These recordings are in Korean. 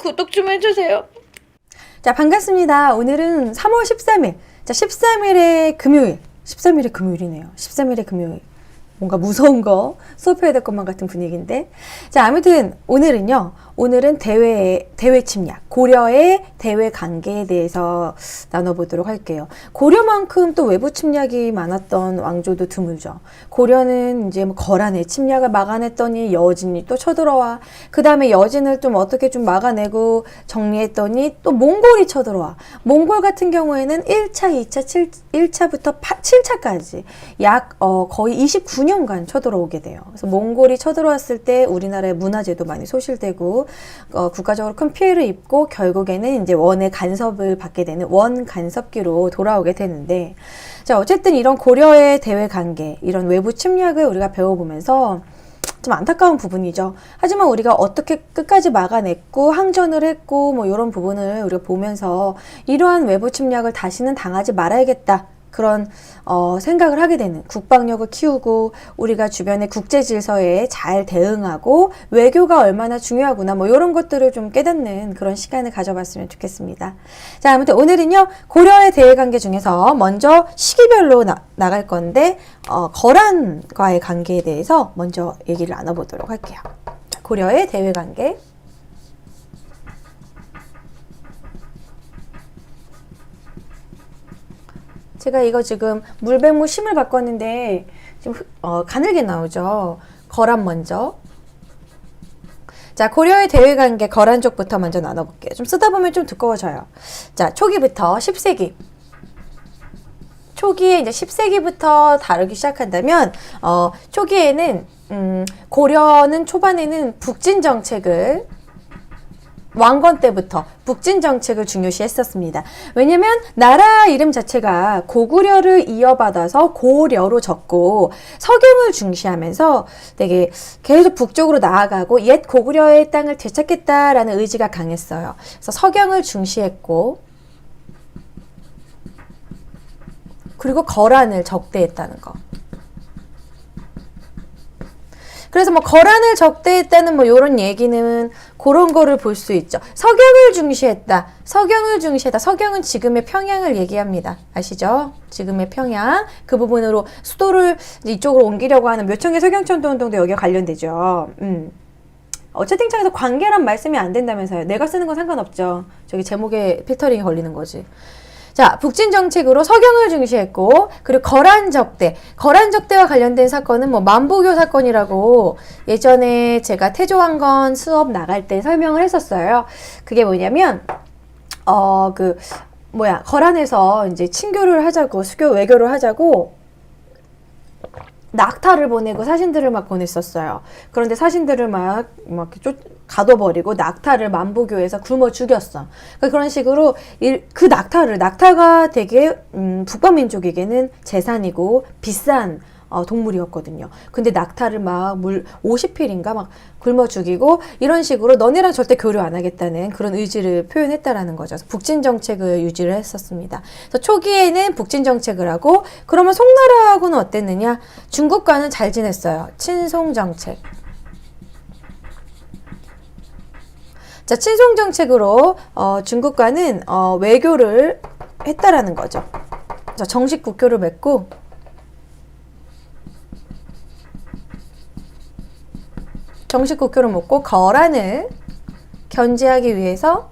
구독 좀 해주세요. 자, 반갑습니다. 오늘은 3월 13일. 자, 13일의 금요일. 13일의 금요일이네요. 13일의 금요일. 뭔가 무서운 거 수업해야 될 것만 같은 분위기인데. 자, 아무튼 오늘은 대외 침략, 고려의 대외 관계에 대해서 나눠보도록 할게요. 고려만큼 또 외부 침략이 많았던 왕조도 드물죠. 고려는 이제 뭐 거란의 침략을 막아냈더니 여진이 또 쳐들어와. 그 다음에 여진을 좀 어떻게 좀 막아내고 정리했더니 또 몽골이 쳐들어와. 몽골 같은 경우에는 1차, 2차, 1차부터 7차까지 약 거의 29년간 쳐들어오게 돼요. 그래서 몽골이 쳐들어왔을 때 우리나라의 문화재도 많이 소실되고 국가적으로 큰 피해를 입고 결국에는 이제 원의 간섭을 받게 되는 원 간섭기로 돌아오게 되는데, 자, 어쨌든 이런 고려의 대외 관계, 이런 외부 침략을 우리가 배워보면서 좀 안타까운 부분이죠. 하지만 우리가 어떻게 끝까지 막아냈고 항전을 했고 뭐 이런 부분을 우리가 보면서 이러한 외부 침략을 다시는 당하지 말아야겠다. 그런 생각을 하게 되는, 국방력을 키우고 우리가 주변의 국제 질서에 잘 대응하고 외교가 얼마나 중요하구나 뭐 이런 것들을 좀 깨닫는 그런 시간을 가져봤으면 좋겠습니다. 자, 아무튼 오늘은요 고려의 대외관계 중에서 먼저 시기별로 나갈 건데 거란과의 관계에 대해서 먼저 얘기를 나눠보도록 할게요. 자, 고려의 대외관계. 제가 이거 지금 물백무 심을 바꿨는데 지금 가늘게 나오죠. 거란 먼저. 자, 고려의 대외관계 거란 쪽부터 먼저 나눠볼게요. 좀 쓰다 보면 좀 두꺼워져요. 자, 초기부터 10세기. 초기에 이제 10세기부터 다루기 시작한다면 초기에는 고려는 초반에는 북진 정책을 왕건 때부터 북진 정책을 중요시 했었습니다. 왜냐면 나라 이름 자체가 고구려를 이어받아서 고려로 적고 서경을 중시하면서 되게 계속 북쪽으로 나아가고 옛 고구려의 땅을 되찾겠다라는 의지가 강했어요. 그래서 서경을 중시했고 그리고 거란을 적대했다는 거. 그래서 뭐 거란을 적대했다는 뭐 요런 얘기는 그런 거를 볼 수 있죠. 서경을 중시했다. 서경을 중시했다. 서경은 지금의 평양을 얘기합니다. 아시죠? 지금의 평양. 그 부분으로 수도를 이쪽으로 옮기려고 하는 묘청의 서경천도 운동도 여기가 관련되죠. 채팅창에서 관계란 말씀이 안 된다면서요. 내가 쓰는 건 상관없죠. 저기 제목에 필터링이 걸리는 거지. 자, 북진 정책으로 서경을 중시했고, 그리고 거란 적대와 관련된 사건은 뭐 만보교 사건이라고 예전에 제가 태조왕건 수업 나갈 때 설명을 했었어요. 그게 뭐냐면 거란에서 이제 친교를 하자고, 수교 외교를 하자고 낙타를 보내고 사신들을 막 보냈었어요. 그런데 사신들을 막 가둬버리고 낙타를 만보교에서 굶어 죽였어. 그런 식으로 그 낙타가 되게 북방민족에게는 재산이고 비싼 동물이었거든요. 근데 낙타를 막 물 50필인가 막 굶어 죽이고 이런 식으로 너네랑 절대 교류 안 하겠다는 그런 의지를 표현했다라는 거죠. 북진 정책을 유지를 했었습니다. 그래서 초기에는 북진 정책을 하고, 그러면 송나라하고는 어땠느냐? 중국과는 잘 지냈어요. 친송 정책. 자, 친송 정책으로 중국과는 외교를 했다라는 거죠. 자, 정식 국교를 맺고 정식 국교를 맺고 거란을 견제하기 위해서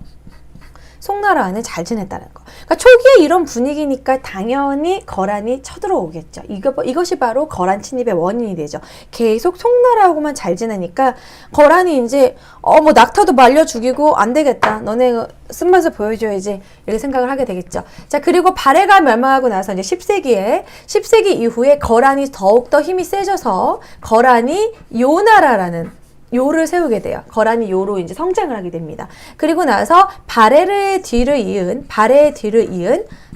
송나라와는 잘 지냈다는 거. 그러니까 초기에 이런 분위기니까 당연히 거란이 쳐들어오겠죠. 이것이 바로 거란 침입의 원인이 되죠. 계속 송나라하고만 잘 지내니까 거란이 이제 뭐 낙타도 말려 죽이고 안 되겠다. 너네 쓴맛을 보여줘야지. 이렇게 생각을 하게 되겠죠. 자, 그리고 발해가 멸망하고 나서 이제 10세기 이후에 거란이 더욱더 힘이 세져서 거란이 요나라라는 요를 세우게 돼요. 거란이 요로 이제 성장을 하게 됩니다. 그리고 나서 발해의 뒤를 이은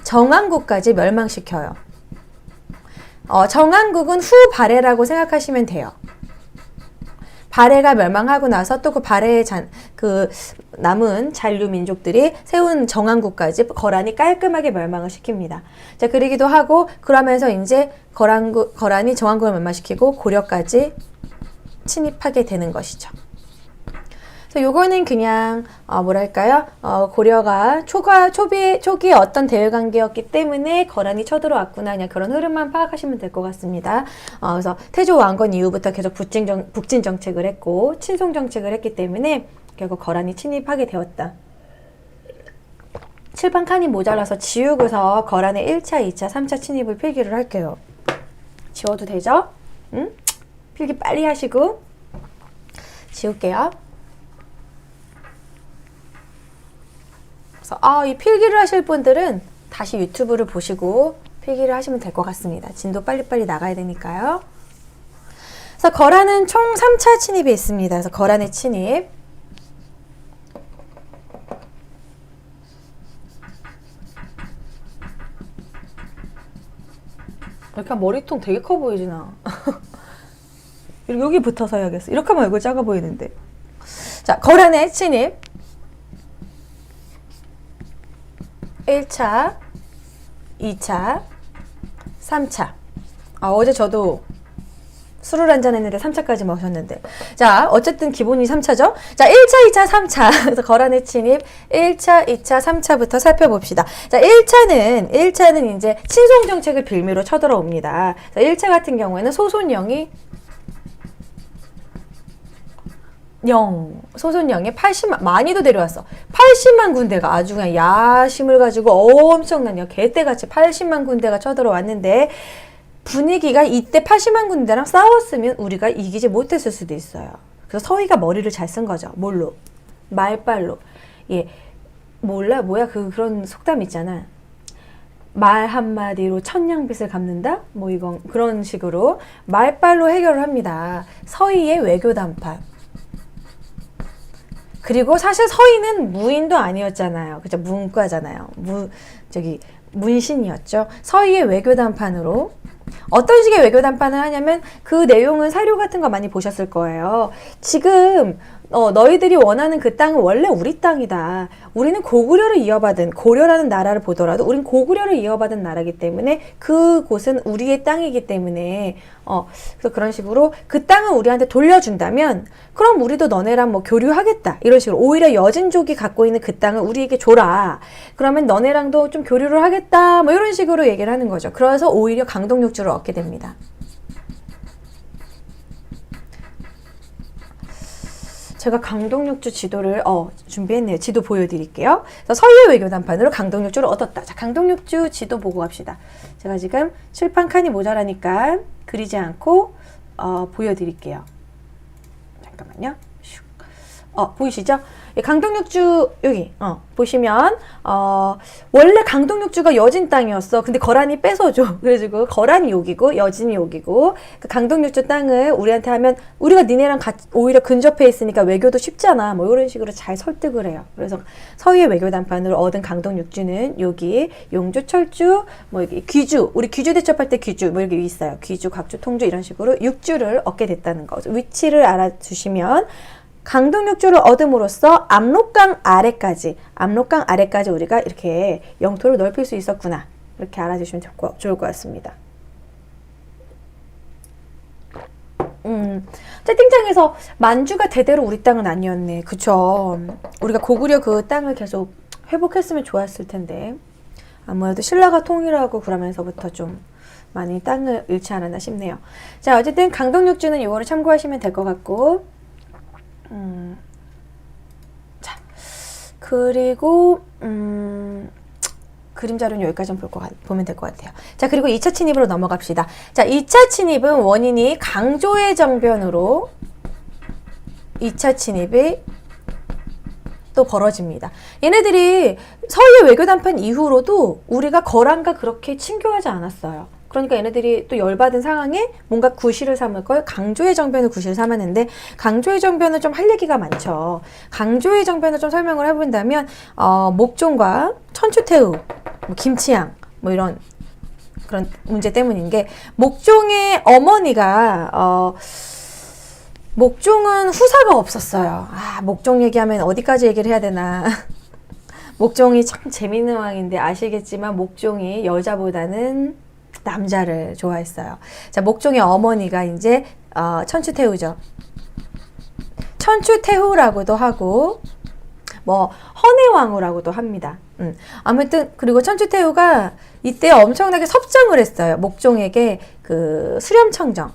정한국까지 멸망시켜요. 정한국은 후 발해라고 생각하시면 돼요. 발해가 멸망하고 나서 또 그 발해의 남은 잔류 민족들이 세운 정한국까지 거란이 깔끔하게 멸망을 시킵니다. 자, 그러기도 하고 그러면서 이제 거란이 정한국을 멸망시키고 고려까지 침입하게 되는 것이죠. 그래서 요거는 그냥 뭐랄까요? 고려가 초기에 어떤 대외 관계였기 때문에 거란이 쳐들어왔구나, 그냥 그런 흐름만 파악하시면 될 것 같습니다. 그래서 태조 왕건 이후부터 계속 북진 정책을 했고 친송 정책을 했기 때문에 결국 거란이 침입하게 되었다. 칠판 칸이 모자라서 지우고서 거란의 1차, 2차, 3차 침입을 필기를 할게요. 지워도 되죠? 응? 필기 빨리 하시고 지울게요. 그래서 이 필기를 하실 분들은 다시 유튜브를 보시고 필기를 하시면 될 것 같습니다. 진도 빨리빨리 나가야 되니까요. 그래서 거란은 총 3차 침입이 있습니다. 그래서 거란의 침입. 이렇게 하면 머리통 되게 커 보이지 나. 여기 붙어서 해야겠어. 이렇게 하면 얼굴 작아 보이는데. 자, 거란의 침입. 1차, 2차, 3차. 어제 저도 술을 한잔 했는데 3차까지 마셨는데. 자, 어쨌든 기본이 3차죠. 자, 1차, 2차, 3차. 그래서 거란의 침입 1차, 2차, 3차부터 살펴봅시다. 자, 1차는 이제 친송 정책을 빌미로 쳐들어옵니다. 자, 1차 같은 경우에는 소손영이 소손영이 80만, 많이도 데려왔어. 80만 군대가 아주 그냥 야심을 가지고 엄청난 개떼같이 80만 군대가 쳐들어왔는데, 분위기가 이때 80만 군대랑 싸웠으면 우리가 이기지 못했을 수도 있어요. 그래서 서희가 머리를 잘 쓴 거죠. 뭘로? 말빨로. 예. 뭐야 그런 속담 있잖아. 말 한마디로 천냥빚을 갚는다? 뭐 이건 그런 식으로 말빨로 해결을 합니다. 서희의 외교 담판. 그리고 사실 서희는 무인도 아니었잖아요. 그죠? 문과잖아요. 문신이었죠. 서희의 외교 담판으로 어떤 식의 외교 담판을 하냐면 그 내용은 사료 같은 거 많이 보셨을 거예요. 지금 너희들이 원하는 그 땅은 원래 우리 땅이다. 우리는 고구려를 이어받은, 고려라는 나라를 보더라도 우린 고구려를 이어받은 나라이기 때문에 그곳은 우리의 땅이기 때문에 그래서 그런 식으로 그 땅을 우리한테 돌려준다면 그럼 우리도 너네랑 뭐 교류하겠다. 이런 식으로 오히려 여진족이 갖고 있는 그 땅을 우리에게 줘라. 그러면 너네랑도 좀 교류를 하겠다. 뭐 이런 식으로 얘기를 하는 거죠. 그래서 오히려 강동육주를 얻게 됩니다. 제가 강동육주 지도를 준비했네요. 지도 보여드릴게요. 서희의 외교 담판으로 강동육주를 얻었다. 자, 강동육주 지도 보고 갑시다. 제가 지금 칠판 칸이 모자라니까 그리지 않고 보여드릴게요. 잠깐만요. 보이시죠? 강동육주 여기 보시면 원래 강동육주가 여진 땅이었어. 근데 거란이 뺏어줘. 그래가지고 거란이 여기고 여진이 여기고 그 강동육주 땅을 우리한테 하면 우리가 니네랑 오히려 근접해 있으니까 외교도 쉽잖아. 뭐 이런 식으로 잘 설득을 해요. 그래서 서희의 외교 담판으로 얻은 강동육주는 여기 용주, 철주, 뭐 여기 귀주, 우리 귀주 대첩할 때 귀주 뭐 이렇게 있어요. 귀주, 각주, 통주 이런 식으로 육주를 얻게 됐다는 거. 위치를 알아주시면. 강동육주를 얻음으로써 압록강 아래까지 우리가 이렇게 영토를 넓힐 수 있었구나. 이렇게 알아주시면 좋을 것 같습니다. 채팅창에서 만주가 대대로 우리 땅은 아니었네. 그쵸. 우리가 고구려 그 땅을 계속 회복했으면 좋았을 텐데 아무래도 신라가 통일하고 그러면서부터 좀 많이 땅을 잃지 않았나 싶네요. 자, 어쨌든 강동육주는 이거를 참고하시면 될 것 같고 자, 그리고 그림 자료는 여기까지 보면 될 것 같아요. 자, 그리고 2차 침입으로 넘어갑시다. 자, 2차 침입은 원인이 강조의 정변으로 2차 침입이 또 벌어집니다. 얘네들이 서희의 외교 담판 이후로도 우리가 거란과 그렇게 친교하지 않았어요. 그러니까 얘네들이 또 열받은 상황에 뭔가 구실을 삼을 걸 강조의 정변을 구실 삼았는데 강조의 정변은 좀 할 얘기가 많죠. 강조의 정변을 좀 설명을 해본다면 목종과 천추태우, 뭐 김치양 뭐 이런 그런 문제 때문인 게 목종의 어머니가 목종은 후사가 없었어요. 목종 얘기하면 어디까지 얘기를 해야 되나. 목종이 참 재밌는 왕인데 아시겠지만 목종이 여자보다는 남자를 좋아했어요. 자, 목종의 어머니가 이제 천추태우죠. 천추태후라고도 하고 뭐 헌해왕후라고도 합니다. 아무튼 그리고 천추태후가 이때 엄청나게 섭정을 했어요. 목종에게 그 수렴청정,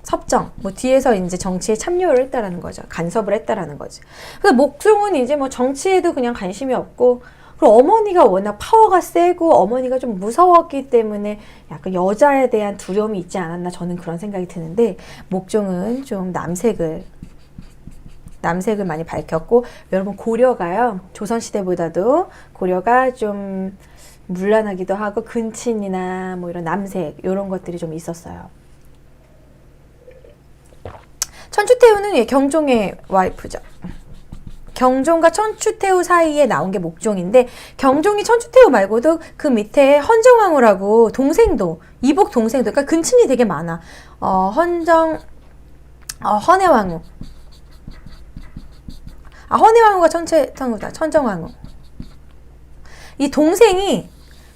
섭정, 뭐 뒤에서 이제 정치에 참여를 했다라는 거죠. 간섭을 했다라는 거죠. 그래서 목종은 이제 뭐 정치에도 그냥 관심이 없고, 그리고 어머니가 워낙 파워가 세고 어머니가 좀 무서웠기 때문에 약간 여자에 대한 두려움이 있지 않았나, 저는 그런 생각이 드는데, 목종은 좀 남색을 많이 밝혔고, 여러분 고려가요, 조선시대보다도 고려가 좀 문란하기도 하고 근친이나 뭐 이런 남색 이런 것들이 좀 있었어요. 천추태후는 경종의 와이프죠. 경종과 천추태후 사이에 나온 게 목종인데, 경종이 천추태후 말고도 그 밑에 헌정왕후라고 동생도, 이복 동생도, 그러니까 근친이 되게 많아. 헌해왕후. 헌해왕후가 천정왕후. 이 동생이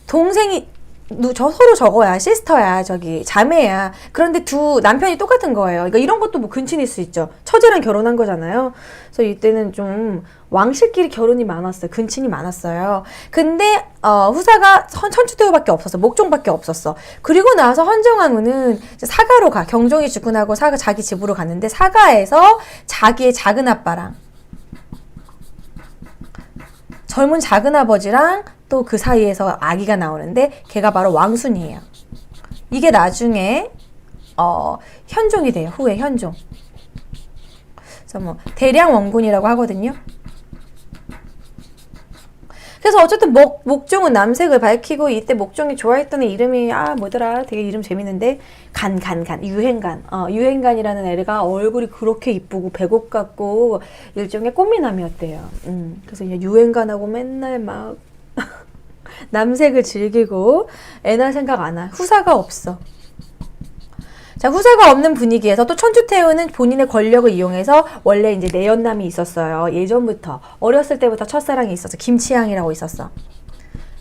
서로 저거야, 시스터야, 저기 자매야. 그런데 두 남편이 똑같은 거예요. 그러니까 이런 것도 뭐 근친일 수 있죠. 처제랑 결혼한 거잖아요. 그래서 이때는 좀 왕실끼리 결혼이 많았어요. 근친이 많았어요. 근데 후사가 천추태후밖에 없었어. 목종밖에 없었어. 그리고 나서 헌정왕후는 사가로 가. 경종이 죽고 나고 사가 자기 집으로 갔는데, 사가에서 자기의 작은 아빠랑 젊은 작은 아버지랑 또 그 사이에서 아기가 나오는데, 걔가 바로 왕순이에요. 이게 나중에 현종이 돼요. 후에 현종. 그래서 뭐 대량 원군이라고 하거든요. 그래서 어쨌든 목종은 남색을 밝히고, 이때 목종이 좋아했던 애 이름이 뭐더라, 되게 이름 재밌는데, 유행간. 유행간이라는 애가 얼굴이 그렇게 이쁘고 배곡 같고 일종의 꽃미남이었대요. 그래서 그냥 유행간하고 맨날 막 남색을 즐기고, 애날 생각 안 하. 후사가 없어. 자, 후사가 없는 분위기에서 또 천추태후는 본인의 권력을 이용해서, 원래 이제 내연남이 있었어요. 예전부터 어렸을 때부터 첫사랑이 있었어. 김치향이라고 있었어.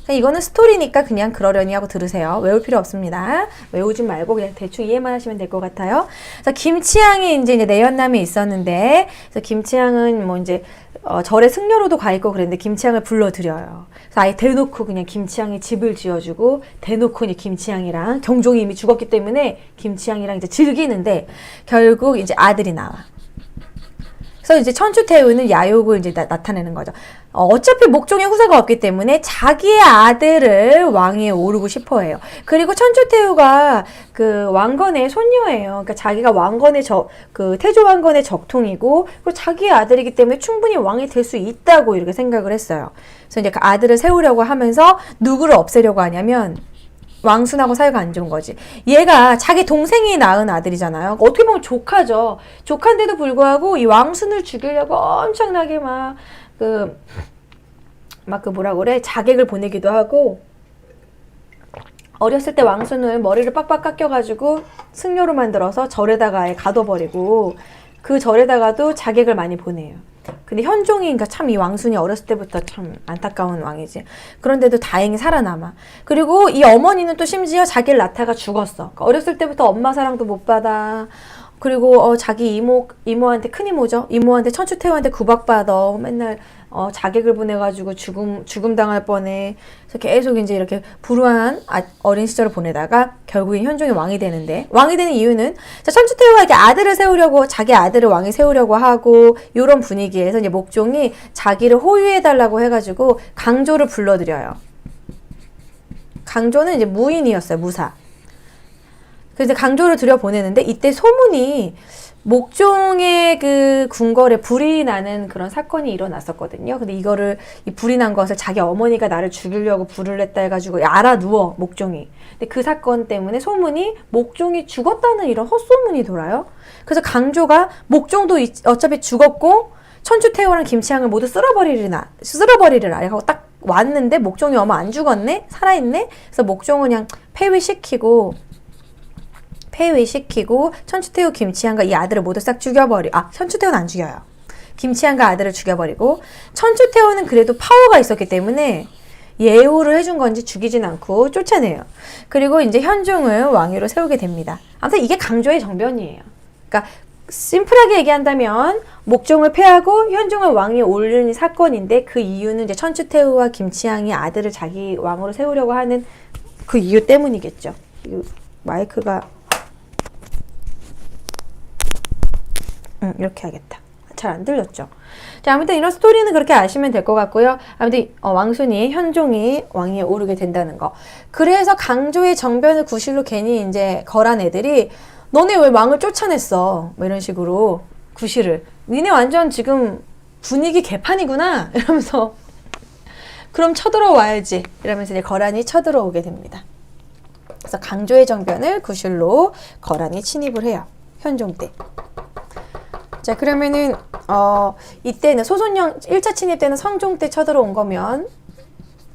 이거는 스토리니까 그냥 그러려니 하고 들으세요. 외울 필요 없습니다. 외우지 말고 그냥 대충 이해만 하시면 될 것 같아요. 그래서 김치향이 이제 내연남이 있었는데, 그래서 김치향은 뭐 이제 절에 승려로도 가 있고 그랬는데, 김치향을 불러들여요. 그래서 아예 대놓고 그냥 김치향이 집을 지어주고, 대놓고 이제 김치향이랑, 경종이 이미 죽었기 때문에 김치향이랑 이제 즐기는데, 결국 이제 아들이 나와. 그래서 이제 천추태후는 야욕을 이제 나타내는 거죠. 어차피 목종의 후사가 없기 때문에 자기의 아들을 왕위에 오르고 싶어 해요. 그리고 천추태후가 그 왕건의 손녀예요. 그러니까 자기가 왕건의 태조 왕건의 적통이고, 그리고 자기의 아들이기 때문에 충분히 왕이 될 수 있다고 이렇게 생각을 했어요. 그래서 이제 그 아들을 세우려고 하면서 누구를 없애려고 하냐면, 왕순하고 사이가 안 좋은 거지. 얘가 자기 동생이 낳은 아들이잖아요. 어떻게 보면 조카죠. 조카인데도 불구하고 이 왕순을 죽이려고 엄청나게 자객을 보내기도 하고, 어렸을 때 왕순을 머리를 빡빡 깎여가지고 승려로 만들어서 절에다가 아예 가둬버리고, 그 절에다가도 자객을 많이 보내요. 근데 현종이, 그러니까 참 이 왕순이 어렸을 때부터 참 안타까운 왕이지. 그런데도 다행히 살아남아. 그리고 이 어머니는 또 심지어 자기를 낳다가 죽었어. 그러니까 어렸을 때부터 엄마 사랑도 못 받아. 그리고 자기 이모한테, 큰 이모죠. 이모한테, 천추태후한테 구박받아. 맨날 자객을 보내가지고 죽음 당할 뻔해. 그래서 계속 이제 이렇게 불우한 어린 시절을 보내다가 결국엔 현종이 왕이 되는데, 왕이 되는 이유는, 자, 천추태후가 이렇게 아들을 세우려고, 자기 아들을 왕이 세우려고 하고, 요런 분위기에서 이제 목종이 자기를 호위해달라고 해가지고 강조를 불러들여요. 강조는 이제 무인이었어요. 무사. 그래서 강조를 들여보내는데, 이때 소문이 목종의 그 궁궐에 불이 나는 그런 사건이 일어났었거든요. 근데 이 불이 난 것을 자기 어머니가 나를 죽이려고 불을 냈다 해가지고 알아누워, 목종이. 근데 그 사건 때문에 소문이 목종이 죽었다는 이런 헛소문이 돌아요. 그래서 강조가 목종도 어차피 죽었고 천추태후랑 김치향을 모두 쓸어버리리라 하고 딱 왔는데, 목종이 어머 안 죽었네? 살아있네? 그래서 목종은 그냥 폐위시키고 천추태후, 김치향과 이 아들을 모두 싹 천추태후는 안 죽여요. 김치향과 아들을 죽여버리고, 천추태후는 그래도 파워가 있었기 때문에 예우를 해준 건지 죽이진 않고 쫓아내요. 그리고 이제 현종을 왕위로 세우게 됩니다. 아무튼 이게 강조의 정변이에요. 그러니까 심플하게 얘기한다면 목종을 패하고 현종을 왕위에 올리는 사건인데 그 이유는 이제 천추태후와 김치향이 아들을 자기 왕으로 세우려고 하는 그 이유 때문이겠죠. 마이크가 이렇게 하겠다. 잘 안 들렸죠. 자, 아무튼 이런 스토리는 그렇게 아시면 될 것 같고요. 아무튼 왕순이 현종이 왕위에 오르게 된다는 거. 그래서 강조의 정변을 구실로 괜히 이제 거란 애들이 너네 왜 왕을 쫓아냈어? 뭐 이런 식으로 구실을. 니네 완전 지금 분위기 개판이구나 이러면서 그럼 쳐들어와야지 이러면서 이제 거란이 쳐들어오게 됩니다. 그래서 강조의 정변을 구실로 거란이 침입을 해요. 현종 때. 자, 그러면은 이때는 소손영 1차 침입 때는 성종 때 쳐들어온 거면,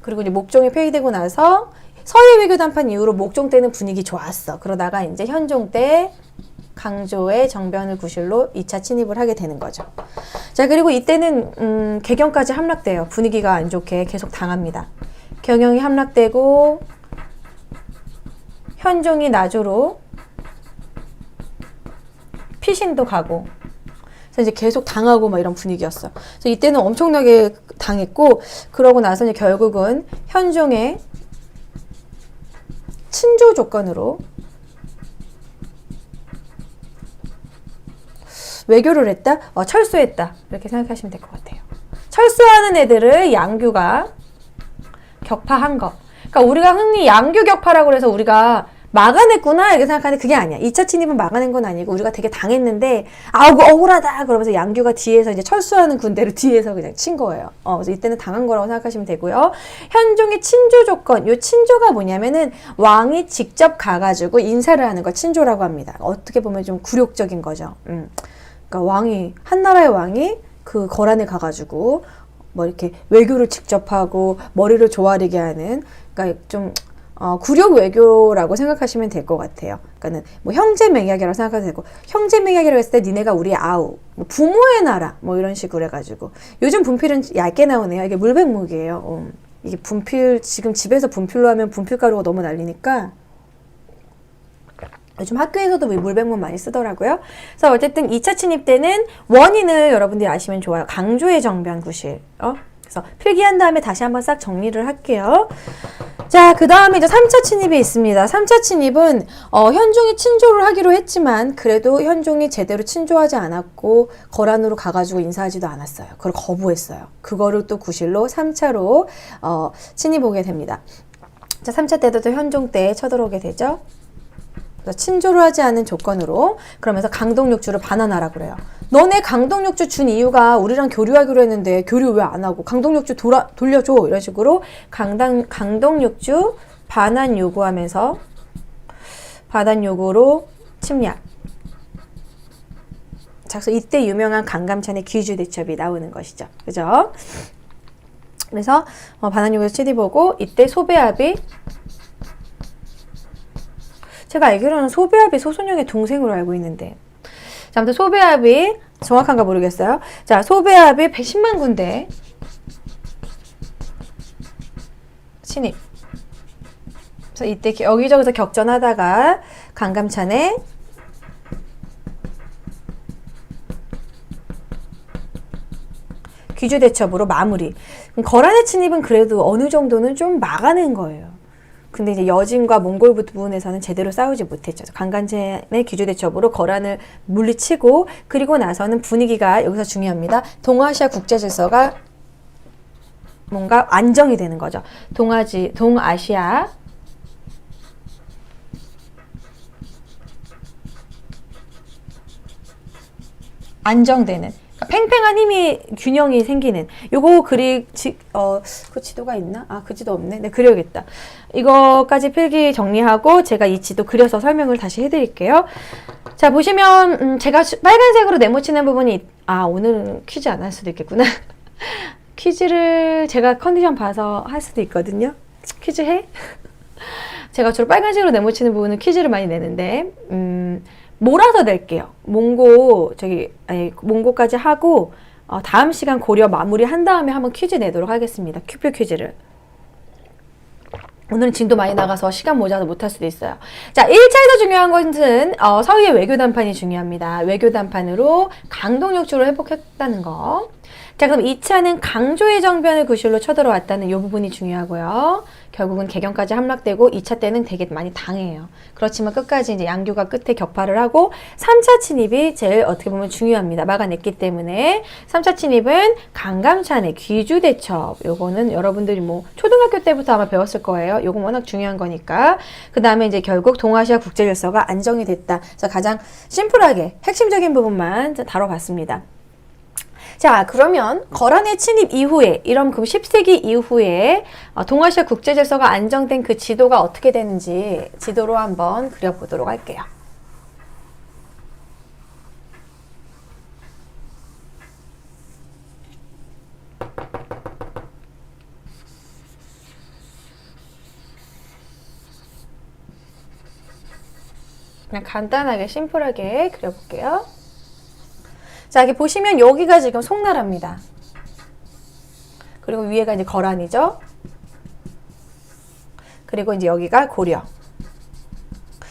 그리고 이제 목종이 폐위되고 나서 서해 외교談判 이후로 목종 때는 분위기 좋았어. 그러다가 이제 현종 때 강조의 정변을 구실로 2차 침입을 하게 되는 거죠. 자, 그리고 이때는 개경까지 함락돼요. 분위기가 안 좋게 계속 당합니다. 경영이 함락되고 현종이 나조로 피신도 가고, 그래서 이제 계속 당하고 막 이런 분위기였어. 그래서 이때는 엄청나게 당했고, 그러고 나서 이제 결국은 현종의 친조 조건으로 외교를 했다? 철수했다. 이렇게 생각하시면 될 것 같아요. 철수하는 애들을 양규가 격파한 거. 그러니까 우리가 흔히 양규 격파라고 해서 우리가 막아냈구나 이렇게 생각하는데 그게 아니야. 2차 침입은 막아낸 건 아니고 우리가 되게 당했는데 아우 억울하다 그러면서 양규가 뒤에서 이제 철수하는 군대를 뒤에서 그냥 친 거예요. 그래서 이때는 당한 거라고 생각하시면 되고요. 현종의 친조 조건, 요 친조가 뭐냐면은 왕이 직접 가가지고 인사를 하는 걸 친조라고 합니다. 어떻게 보면 좀 굴욕적인 거죠. 그러니까 왕이, 한나라의 왕이 그 거란에 가가지고 뭐 이렇게 외교를 직접 하고 머리를 조아리게 하는, 그러니까 좀 굴욕 외교라고 생각하시면 될 것 같아요. 그러니까는 뭐 형제 맹약이라고 생각하셔도 되고, 형제 맹약이라고 했을 때 니네가 우리 아우, 뭐 부모의 나라, 뭐 이런 식으로 해가지고. 요즘 분필은 얇게 나오네요. 이게 물백목이에요. 이게 분필, 지금 집에서 분필로 하면 분필가루가 너무 날리니까 요즘 학교에서도 물백목 많이 쓰더라고요. 그래서 어쨌든 2차 침입 때는 원인을 여러분들이 아시면 좋아요. 강조의 정변 구실. 그래서 필기한 다음에 다시 한번 싹 정리를 할게요. 자, 그 다음에 이제 3차 침입이 있습니다. 3차 침입은 현종이 친조를 하기로 했지만 그래도 현종이 제대로 친조하지 않았고 거란으로 가가지고 인사하지도 않았어요. 그걸 거부했어요. 그거를 또 구실로 3차로 침입 오게 됩니다. 자, 3차 때도 또 현종 때 쳐들어오게 되죠. 친조를 하지 않은 조건으로, 그러면서 강동육주를 반환하라 그래요. 너네 강동육주 준 이유가 우리랑 교류하기로 했는데 교류 왜 안 하고 강동육주 돌려줘 이런 식으로 강동육주 반환 요구하면서 반환 요구로 침략. 자, 그래서 이때 유명한 강감찬의 귀주대첩이 나오는 것이죠. 그죠? 그래서 반환 요구에서 침입하고 이때 소배합이, 제가 알기로는 소배합이 소손영의 동생으로 알고 있는데, 자, 아무튼 소배합이 정확한가 모르겠어요. 자, 소배합이 110만 군대 침입. 그래서 이때 여기저기서 격전하다가 강감찬의 귀주대첩으로 마무리. 거란의 침입은 그래도 어느 정도는 좀 막아낸 거예요. 근데 이제 여진과 몽골 부분에서는 제대로 싸우지 못했죠. 강감찬의 귀주대첩으로 거란을 물리치고, 그리고 나서는 분위기가 여기서 중요합니다. 동아시아 국제질서가 뭔가 안정이 되는 거죠. 동아시아 안정되는, 그러니까 팽팽한 힘이 균형이 생기는, 요거 그 지도가 있나? 아, 그 지도 없네. 네, 그려야겠다. 이거까지 필기 정리하고 제가 이 지도 그려서 설명을 다시 해드릴게요. 자, 보시면 제가 빨간색으로 네모치는 부분이, 오늘은 퀴즈 안 할 수도 있겠구나. 퀴즈를 제가 컨디션 봐서 할 수도 있거든요. 퀴즈 해? 제가 주로 빨간색으로 네모치는 부분은 퀴즈를 많이 내는데, 몰아서 낼게요. 몽고까지 하고, 다음 시간 고려 마무리 한 다음에 한번 퀴즈 내도록 하겠습니다. 큐표 퀴즈를. 오늘은 진도 많이 나가서 시간 모자라서 못할 수도 있어요. 자, 1차에서 중요한 것은 서희의 외교 단판이 중요합니다. 외교 단판으로 강동 욕조를 회복했다는 거. 자, 그럼 2차는 강조의 정변을 구실로 쳐들어왔다는 이 부분이 중요하고요. 결국은 개경까지 함락되고 2차 때는 되게 많이 당해요. 그렇지만 끝까지 이제 양규가 끝에 격파를 하고 3차 침입이 제일 어떻게 보면 중요합니다. 막아냈기 때문에 3차 침입은 강감찬의 귀주대첩. 요거는 여러분들이 뭐 초등학교 때부터 아마 배웠을 거예요. 요건 워낙 중요한 거니까. 그 다음에 이제 결국 동아시아 국제질서가 안정이 됐다. 그래서 가장 심플하게 핵심적인 부분만 다뤄봤습니다. 자, 그러면 거란의 침입 이후에, 이런 그 10세기 이후에 동아시아 국제질서가 안정된 그 지도가 어떻게 되는지 지도로 한번 그려보도록 할게요. 그냥 간단하게 심플하게 그려볼게요. 자, 여기 보시면 여기가 지금 송나라입니다. 그리고 위에가 이제 거란이죠. 그리고 이제 여기가 고려.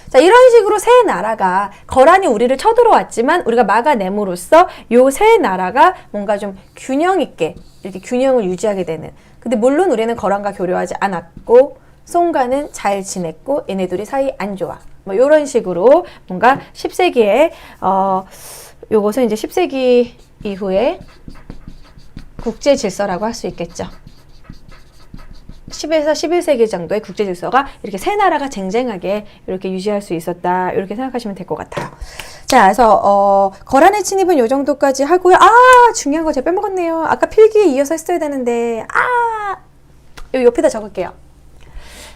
자, 이런 식으로 세 나라가 거란이 우리를 쳐들어왔지만 우리가 막아냄으로써 요 세 나라가 뭔가 좀 균형 있게 이렇게 균형을 유지하게 되는. 근데 물론 우리는 거란과 교류하지 않았고 송과는 잘 지냈고 얘네들이 사이 안 좋아. 뭐 이런 식으로 뭔가 10세기에 요것은 이제 10세기 이후에 국제 질서라고 할 수 있겠죠. 10에서 11세기 정도의 국제 질서가 이렇게 세 나라가 쟁쟁하게 이렇게 유지할 수 있었다. 이렇게 생각하시면 될 것 같아요. 자, 그래서 거란의 침입은 요 정도까지 하고요. 아, 중요한 거 제가 빼먹었네요. 아까 필기에 이어서 했어야 되는데 요 옆에다 적을게요.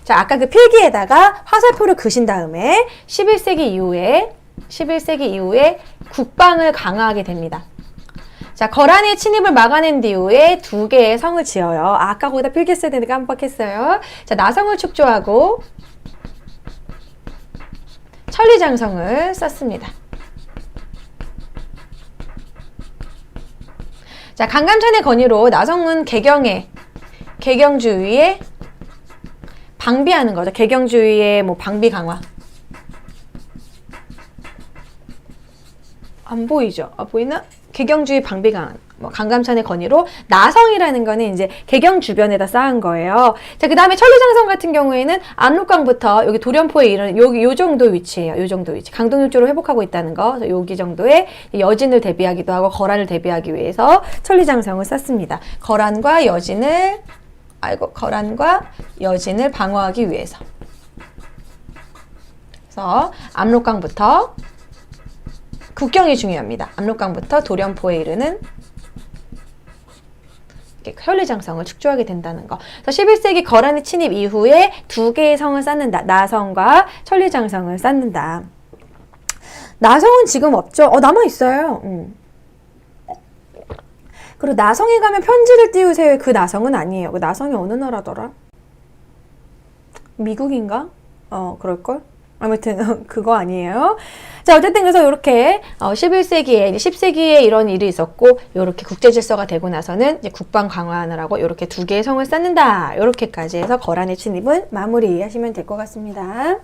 자, 아까 그 필기에다가 화살표를 그으신 다음에 11세기 이후에 국방을 강화하게 됩니다. 자, 거란의 침입을 막아낸 뒤에 두 개의 성을 지어요. 아까 거기다 필기했어야 되는데 깜빡했어요. 자, 나성을 축조하고 천리장성을 썼습니다. 자, 강감찬의 건의로 나성은 개경주의에 방비하는 거죠. 개경주의의 뭐 방비 강화. 안 보이죠? 보이나? 개경주의 방비 강화. 뭐 강감찬의 건의로 나성이라는 거는 이제 개경 주변에다 쌓은 거예요. 자, 그 다음에 천리장성 같은 경우에는 압록강부터 여기 도련포에 이르는 요 정도 위치예요. 요 정도 위치. 강동육조로 회복하고 있다는 거. 여기 정도의 여진을 대비하기도 하고 거란을 대비하기 위해서 천리장성을 쌓습니다. 거란과 여진을 방어하기 위해서. 그래서 압록강부터 국경이 중요합니다. 압록강부터 도련포에 이르는 천리장성을 축조하게 된다는 거. 그래서 11세기 거란의 침입 이후에 두 개의 성을 쌓는다. 나성과 천리장성을 쌓는다. 나성은 지금 없죠? 남아있어요. 그리고 나성에 가면 편지를 띄우세요. 그 나성은 아니에요. 그 나성이 어느 나라더라? 미국인가? 그럴걸? 아무튼 그거 아니에요. 자, 어쨌든 그래서 이렇게 11세기에 10세기에 이런 일이 있었고 이렇게 국제 질서가 되고 나서는 이제 국방 강화하느라고 이렇게 두 개의 성을 쌓는다. 이렇게까지 해서 거란의 침입은 마무리하시면 될 것 같습니다.